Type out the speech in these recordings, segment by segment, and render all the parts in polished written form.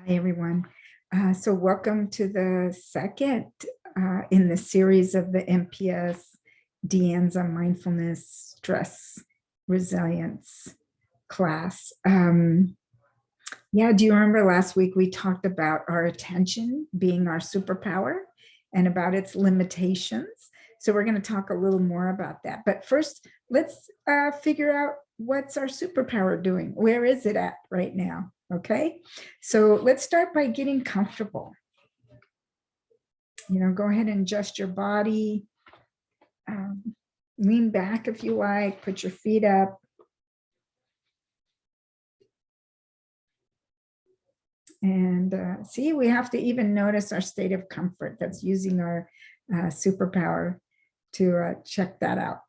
Hi, everyone. So welcome to the second in the series of the MPS Anza Mindfulness Stress Resilience class. Do you remember last week we talked about our attention being our superpower and about its limitations? So we're going to talk a little more about that. But first, let's figure out what's our superpower doing. Where is it at right now? Okay, so let's start by getting comfortable. Go ahead and adjust your body. Lean back if you like, put your feet up. And see, we have to even notice our state of comfort. That's using our superpower to check that out.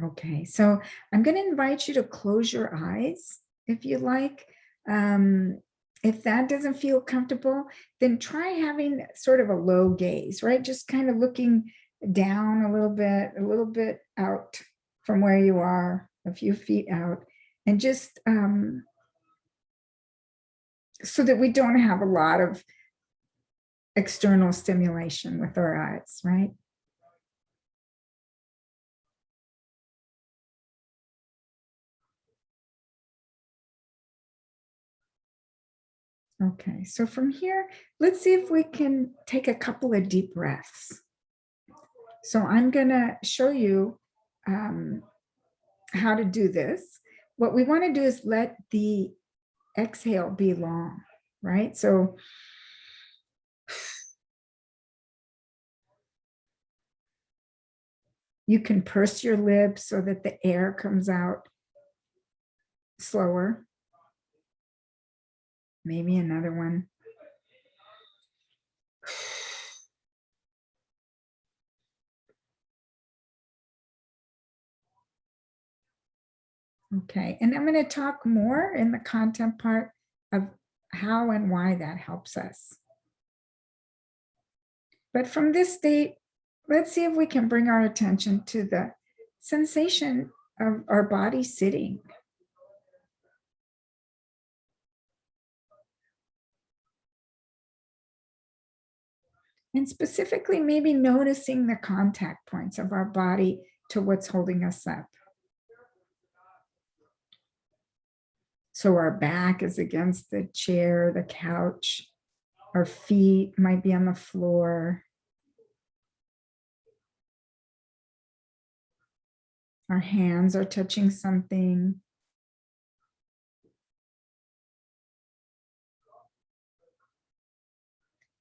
Okay, so I'm going to invite you to close your eyes if you like. If that doesn't feel comfortable, then try having sort of a low gaze, right? Just kind of looking down a little bit out from where you are, a few feet out, and just so that we don't have a lot of external stimulation with our eyes, right? Okay, so from here, let's see if we can take a couple of deep breaths. So I'm going to show you how to do this. What we want to do is let the exhale be long, right? So you can purse your lips so that the air comes out slower. Maybe another one. Okay, and I'm going to talk more in the content part of how and why that helps us. But from this state, let's see if we can bring our attention to the sensation of our body sitting. And specifically, maybe noticing the contact points of our body to what's holding us up. So our back is against the chair, the couch. Our feet might be on the floor. Our hands are touching something.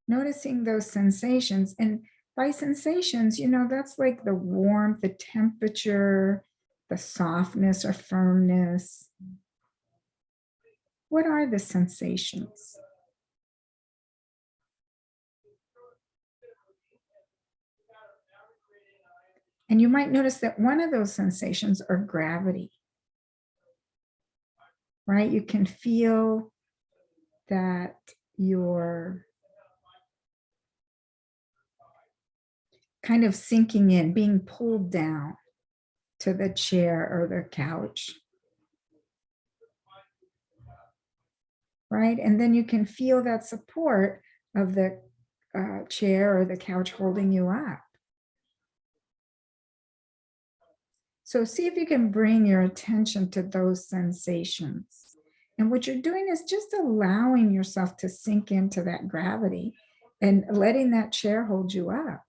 Noticing those sensations. And by sensations, that's like the warmth, the temperature, the softness or firmness. What are the sensations? And you might notice that one of those sensations are gravity, right? You can feel that you're kind of sinking in, being pulled down to the chair or the couch, right? And then you can feel that support of the chair or the couch holding you up. So see if you can bring your attention to those sensations. And what you're doing is just allowing yourself to sink into that gravity and letting that chair hold you up.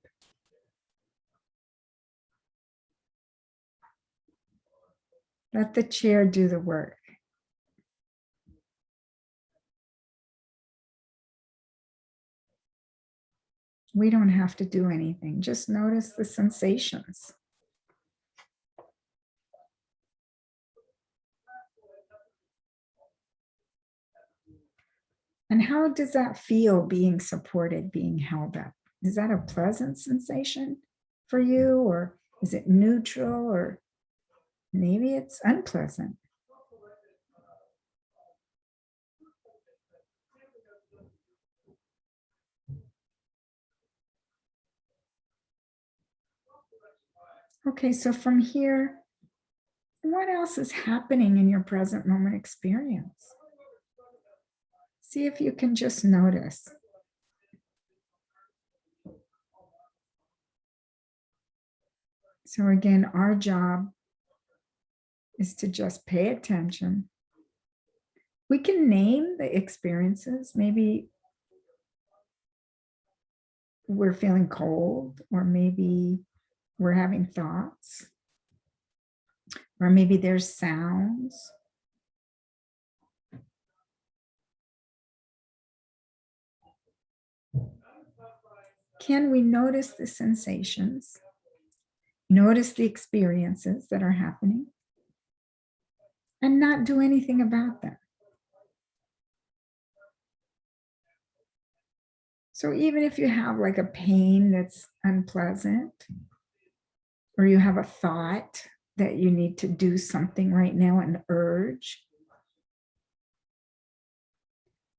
Let the chair do the work. We don't have to do anything. Just notice the sensations. And how does that feel, being supported, being held up? Is that a pleasant sensation for you, or is it neutral, or maybe it's unpleasant? Okay, so from here, what else is happening in your present moment experience? See if you can just notice. So again, our job is to just pay attention. We can name the experiences. Maybe we're feeling cold, or maybe we're having thoughts, or maybe there's sounds. Can we notice the sensations? Notice the experiences that are happening and not do anything about them. So even if you have like a pain that's unpleasant, or you have a thought that you need to do something right now, an urge,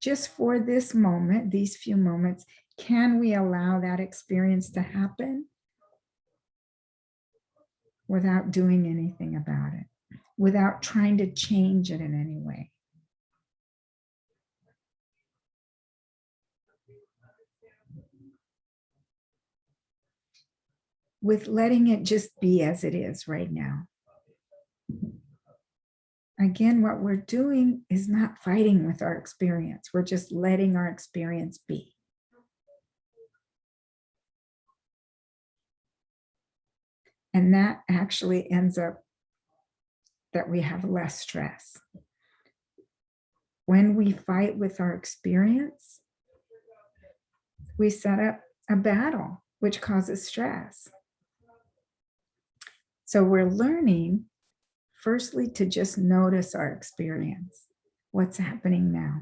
just for this moment, these few moments, can we allow that experience to happen without doing anything about it, without trying to change it in any way? With letting it just be as it is right now. Again, what we're doing is not fighting with our experience. We're just letting our experience be. And that actually ends up that we have less stress. When we fight with our experience, we set up a battle, which causes stress. So we're learning, firstly, to just notice our experience. What's happening now?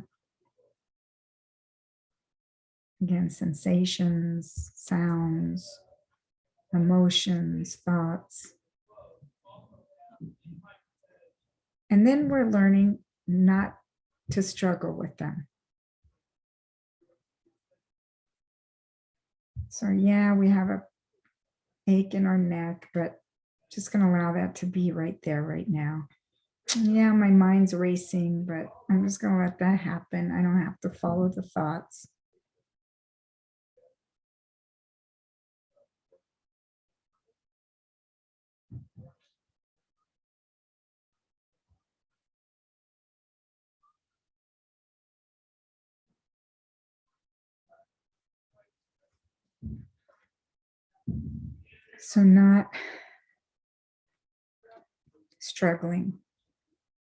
Again, sensations, sounds, emotions, thoughts. And then we're learning not to struggle with them. So yeah, we have a ache in our neck, but just going to allow that to be right there, right now. Yeah, my mind's racing, but I'm just going to let that happen. I don't have to follow the thoughts. So not struggling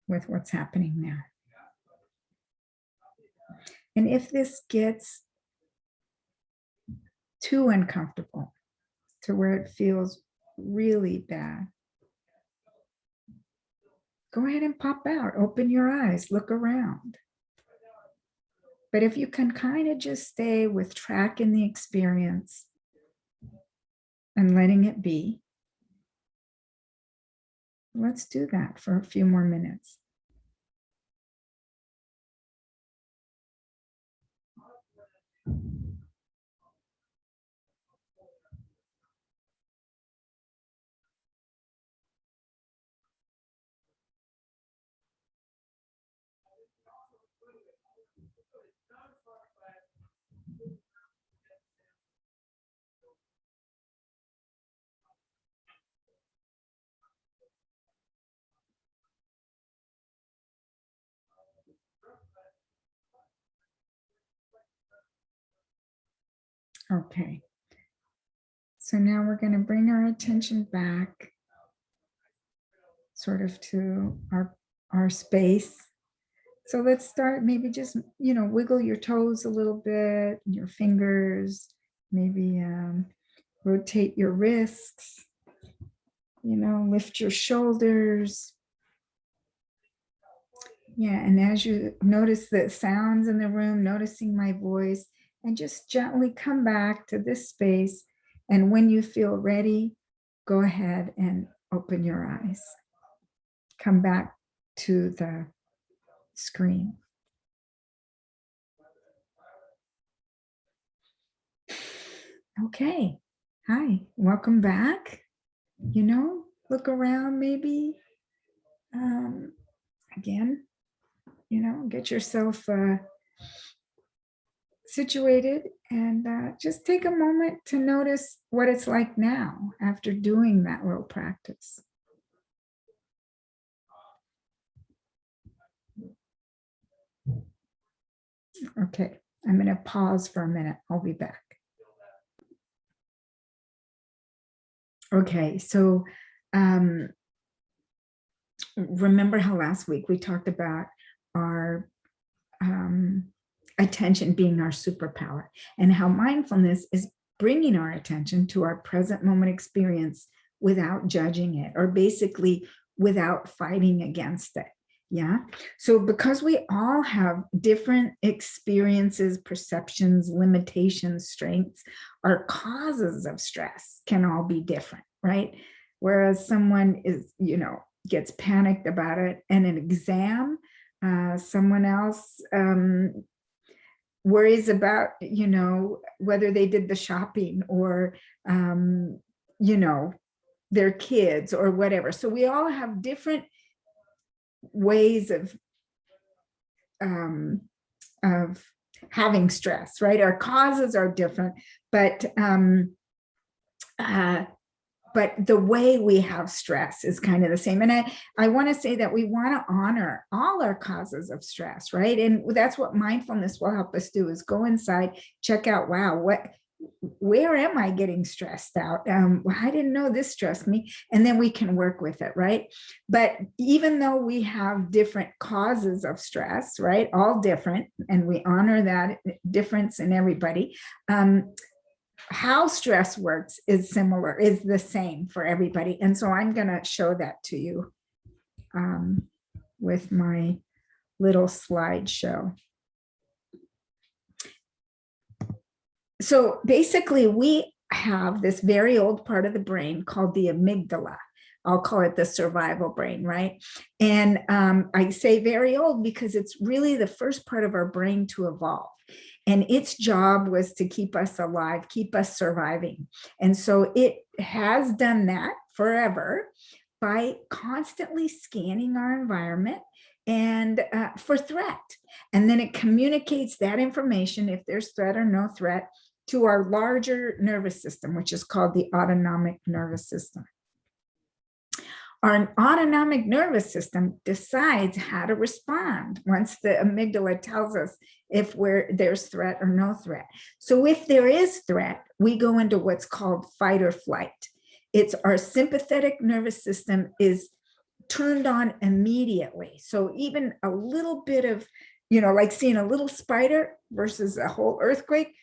with what's happening now. And if this gets too uncomfortable to where it feels really bad, go ahead and pop out, open your eyes, look around. But if you can kind of just stay with tracking the experience and letting it be, let's do that for a few more minutes. Okay. So now we're going to bring our attention back sort of to our space. So let's start, maybe just, wiggle your toes a little bit, your fingers, maybe rotate your wrists, lift your shoulders. Yeah, and as you notice the sounds in the room, noticing my voice, and just gently come back to this space. And when you feel ready, go ahead and open your eyes. Come back to the screen. Okay. Hi, welcome back. Look around maybe. Again, get yourself situated, and just take a moment to notice what it's like now after doing that little practice. Okay, I'm going to pause for a minute. I'll be back. Okay, so remember how last week we talked about our attention being our superpower, and how mindfulness is bringing our attention to our present moment experience without judging it, or basically without fighting against it. Yeah. So because we all have different experiences, perceptions, limitations, strengths, our causes of stress can all be different, right? Whereas someone is, gets panicked about it in an exam, someone else worries about, whether they did the shopping, or, their kids or whatever. So we all have different ways of having stress, right? Our causes are different, but the way we have stress is kind of the same. And I want to say that we want to honor all our causes of stress, right? And that's what mindfulness will help us do, is go inside, check out, wow, where am I getting stressed out? I didn't know this stressed me. And then we can work with it, right? But even though we have different causes of stress, right? All different, and we honor that difference in everybody. How stress works is the same for everybody. And so I'm going to show that to you with my little slideshow. So basically, we have this very old part of the brain called the amygdala. I'll call it the survival brain, right? And I say very old because it's really the first part of our brain to evolve. And its job was to keep us alive, keep us surviving. And so it has done that forever by constantly scanning our environment and for threat. And then it communicates that information, if there's threat or no threat, to our larger nervous system, which is called the autonomic nervous system. Our autonomic nervous system decides how to respond once the amygdala tells us if there's threat or no threat. So if there is threat, we go into what's called fight or flight. It's our sympathetic nervous system is turned on immediately. So even a little bit of, like seeing a little spider versus a whole earthquake,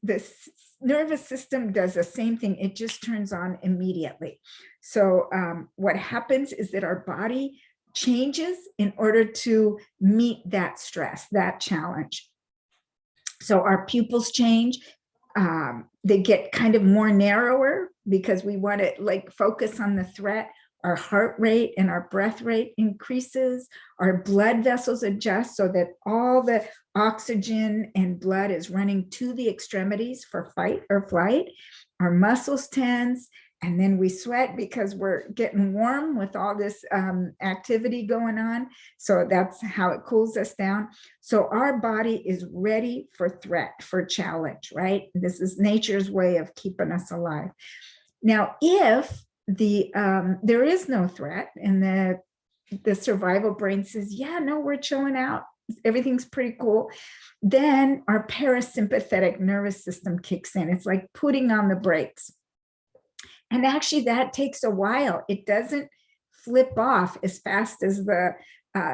the nervous system does the same thing. It just turns on immediately. So what happens is that our body changes in order to meet that stress, that challenge. So our pupils change. They get kind of more narrower because we want to focus on the threat. Our heart rate and our breath rate increases. Our blood vessels adjust so that all the oxygen and blood is running to the extremities for fight or flight. Our muscles tense, and then we sweat because we're getting warm with all this activity going on. So that's how it cools us down. So our body is ready for threat, for challenge, right? This is nature's way of keeping us alive. Now, if there is no threat and the survival brain says, yeah, no, we're chilling out, everything's pretty cool, then our parasympathetic nervous system kicks in. It's like putting on the brakes. And actually that takes a while. It doesn't flip off as fast as the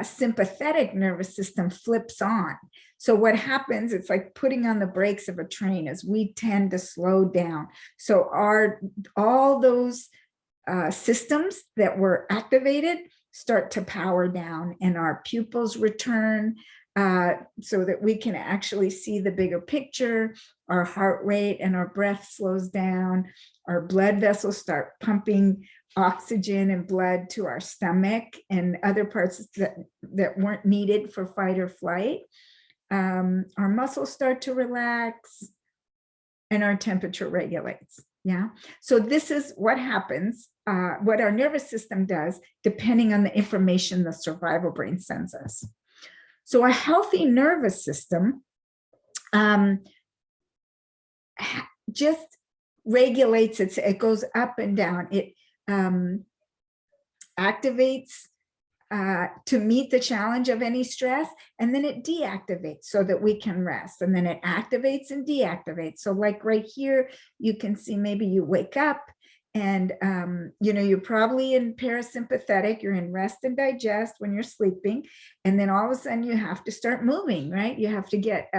sympathetic nervous system flips on. So what happens, it's like putting on the brakes of a train, as we tend to slow down. So all those systems that were activated start to power down, and our pupils return so that we can actually see the bigger picture. Our heart rate and our breath slows down. Our blood vessels start pumping oxygen and blood to our stomach and other parts that weren't needed for fight or flight. Our muscles start to relax and our temperature regulates. Yeah. So this is what happens, what our nervous system does, depending on the information the survival brain sends us. So a healthy nervous system just regulates it goes up and down. It activates to meet the challenge of any stress, and then it deactivates so that we can rest, and then it activates and deactivates. So like right here, you can see maybe you wake up and you're probably in parasympathetic, you're in rest and digest when you're sleeping, and then all of a sudden you have to start moving, right? You have to get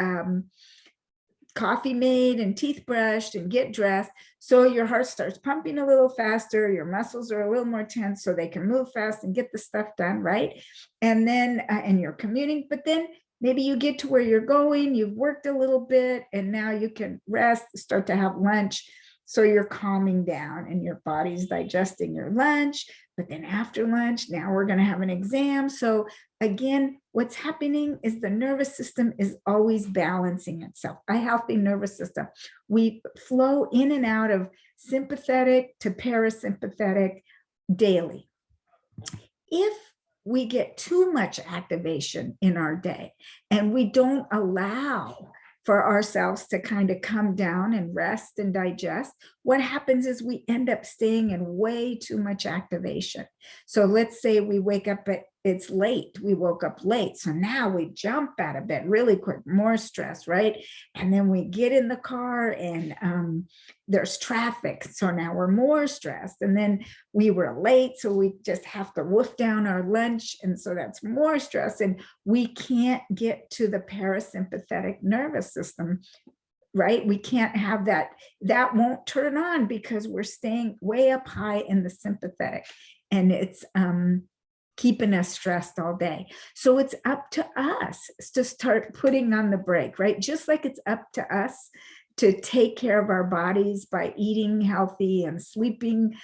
coffee made and teeth brushed and get dressed. So your heart starts pumping a little faster, your muscles are a little more tense so they can move fast and get the stuff done, right? And then, and you're commuting, but then maybe you get to where you're going, you've worked a little bit, and now you can rest, start to have lunch. So you're calming down and your body's digesting your lunch. But then after lunch, now we're going to have an exam. So again, what's happening is the nervous system is always balancing itself. A healthy nervous system. We flow in and out of sympathetic to parasympathetic daily. If we get too much activation in our day and we don't allow for ourselves to kind of come down and rest and digest, what happens is we end up staying in way too much activation. So let's say we wake up it's late, we woke up late. So now we jump out of bed really quick, more stress, right? And then we get in the car and there's traffic. So now we're more stressed. And then we were late, so we just have to wolf down our lunch. And so that's more stress. And we can't get to the parasympathetic nervous system, right? We can't have that. That won't turn on because we're staying way up high in the sympathetic. And it's keeping us stressed all day. So it's up to us to start putting on the brake, right? Just like it's up to us to take care of our bodies by eating healthy and sleeping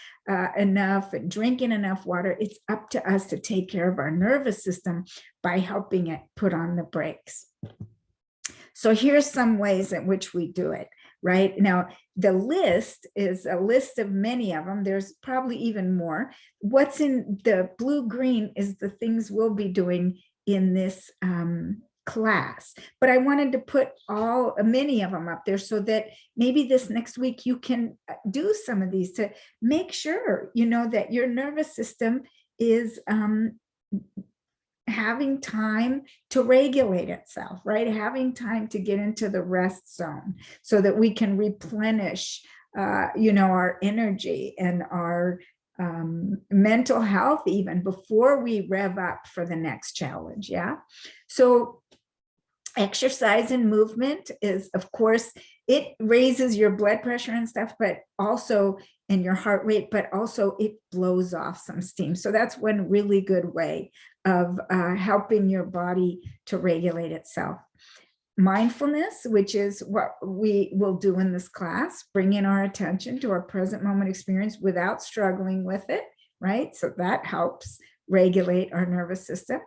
enough and drinking enough water, it's up to us to take care of our nervous system by helping it put on the brakes. So here's some ways in which we do it. Right now, the list is a list of many of them. There's probably even more. What's in the blue-green is the things we'll be doing in this class. But I wanted to put many of them up there so that maybe this next week you can do some of these to make sure, that your nervous system is having time to regulate itself, right? Having time to get into the rest zone so that we can replenish, our energy and our mental health even before we rev up for the next challenge. Yeah. So exercise and movement is, of course, it raises your blood pressure and stuff, but also in your heart rate, but also it blows off some steam. So that's one really good way of helping your body to regulate itself. Mindfulness, which is what we will do in this class, bringing our attention to our present moment experience without struggling with it, right? So that helps regulate our nervous system.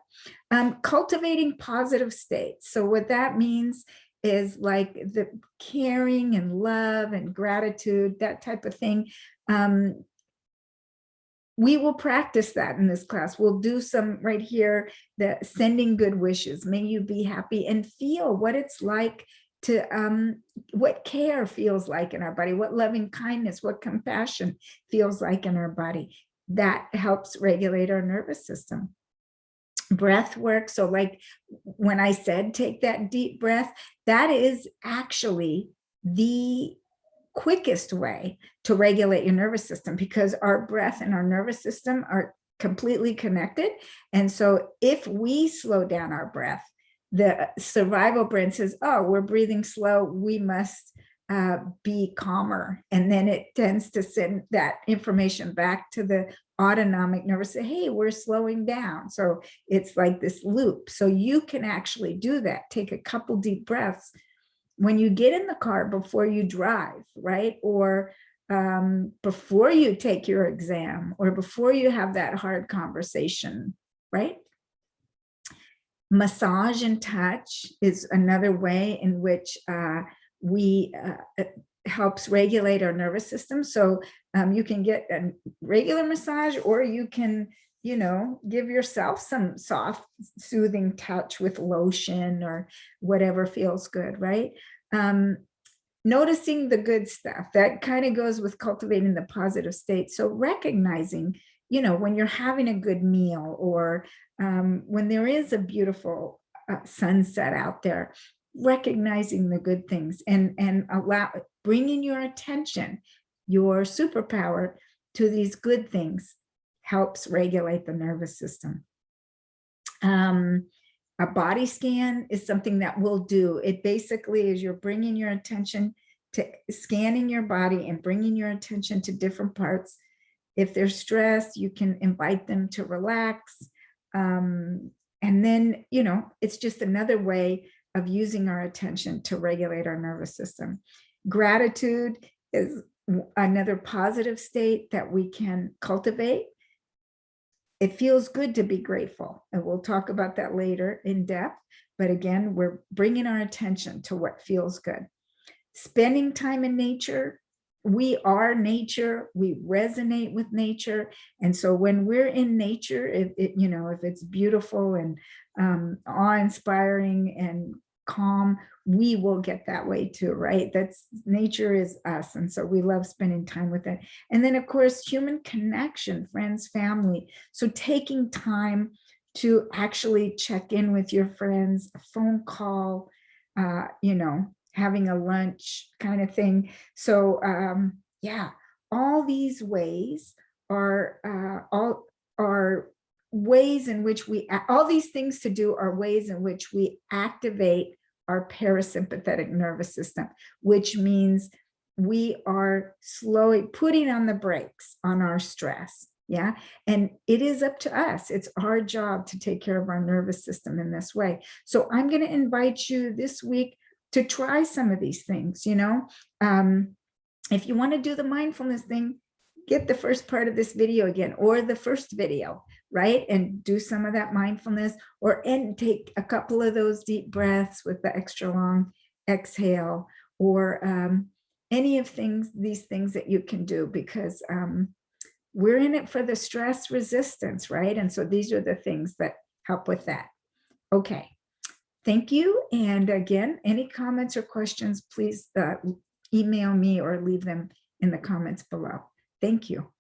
Cultivating positive states. So what that means is like the caring and love and gratitude, that type of thing. We will practice that in this class. We'll do some right here, the sending good wishes. May you be happy, and feel what it's like to, what care feels like in our body, what loving kindness, what compassion feels like in our body. That helps regulate our nervous system. Breath work. So like when I said, take that deep breath, that is actually the quickest way to regulate your nervous system, because our breath and our nervous system are completely connected. And so if we slow down our breath, the survival brain says, oh, we're breathing slow, we must be calmer. And then it tends to send that information back to the autonomic nervous system, hey, we're slowing down. So it's like this loop. So you can actually do that. Take a couple deep breaths when you get in the car before you drive, right? Or before you take your exam, or before you have that hard conversation, right? Massage and touch is another way in which we helps regulate our nervous system. So you can get a regular massage, or you can give yourself some soft, soothing touch with lotion or whatever feels good, right? Noticing the good stuff that kind of goes with cultivating the positive state. So recognizing, when you're having a good meal, or when there is a beautiful sunset out there, recognizing the good things and bringing your attention, your superpower, to these good things helps regulate the nervous system. A body scan is something that we'll do. It basically is you're bringing your attention to scanning your body and bringing your attention to different parts. If they're stressed, you can invite them to relax. And then, it's just another way of using our attention to regulate our nervous system. Gratitude is another positive state that we can cultivate. It feels good to be grateful, and we'll talk about that later in depth. But again, we're bringing our attention to what feels good. Spending time in nature. We are nature. We resonate with nature. And so when we're in nature, if it's beautiful and awe-inspiring and calm, we will get that way too, right? Nature is us. And so we love spending time with it. And then, of course, human connection, friends, family. So taking time to actually check in with your friends, a phone call, having a lunch kind of thing. So all these ways are ways in which all these things to do are ways in which we activate our parasympathetic nervous system, which means we are slowly putting on the brakes on our stress. Yeah. And it is up to us. It's our job to take care of our nervous system in this way. So I'm going to invite you this week to try some of these things. If you want to do the mindfulness thing, get the first part of this video again, or the first video, right? And do some of that mindfulness, and take a couple of those deep breaths with the extra long exhale, or any of these things that you can do, because we're in it for the stress resistance, right? And so these are the things that help with that. Okay. Thank you. And again, any comments or questions, please email me or leave them in the comments below. Thank you.